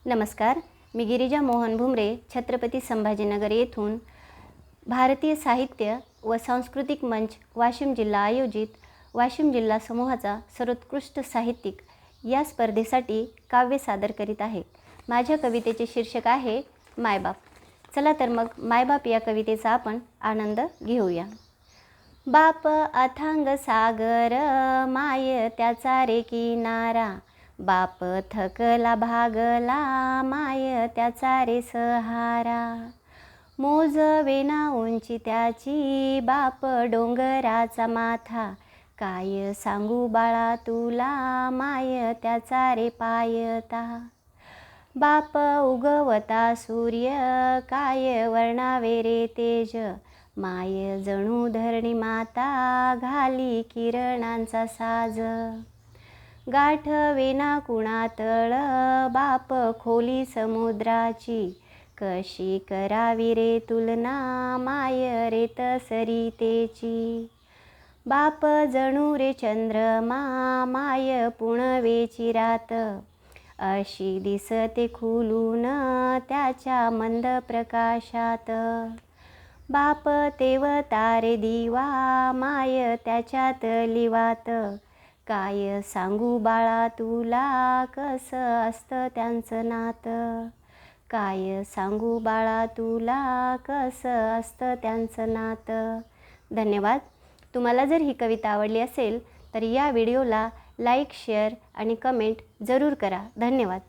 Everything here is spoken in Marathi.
नमस्कार, मी गिरिजा मोहन भुमरे छत्रपती संभाजीनगर येथून भारतीय साहित्य व सांस्कृतिक मंच वाशिम जिल्हा आयोजित वाशिम जिल्हा समूहाचा सर्वोत्कृष्ट साहित्यिक या स्पर्धेसाठी काव्य सादर करीत आहे। माझ्या कवितेचे शीर्षक आहे मायबाप। चला तर मग मायबाप या कवितेचा आपण आनंद घेऊया। बाप अथांग सागर, माय त्याचा रे किनारा। बाप थकला भागला, माय त्याचा रे सहारा। मोज वेना उंची त्याची, बाप डोंगराचा माथा। काय सांगू बाळा तुला, माय त्याचा रे पायता। बाप उगवता सूर्य, काय वर्णावे रे तेज। माय जणू धरणी माता, घाली किरणांचा साज। गाठ वेना कुणातळ, बाप खोली समुद्राची। कशी करावी रे तुलना, माय रेत सरितेची। बाप जणू रे चंद्रमा, माय पुणवेची रात। अशी दिसते खुलून त्याच्या मंद प्रकाशात। बाप तेवता रे दिवा, माय त्याच्यात लिवात। काय सांगू बाळा तुला, कसं असतं त्यांचं नातं। काय सांगू बाळा तुला, कसं असतं त्यांचं नातं। धन्यवाद। तुम्हाला जर ही कविता आवडली असेल तर या व्हिडिओला लाईक, शेअर आणि कमेंट जरूर करा। धन्यवाद।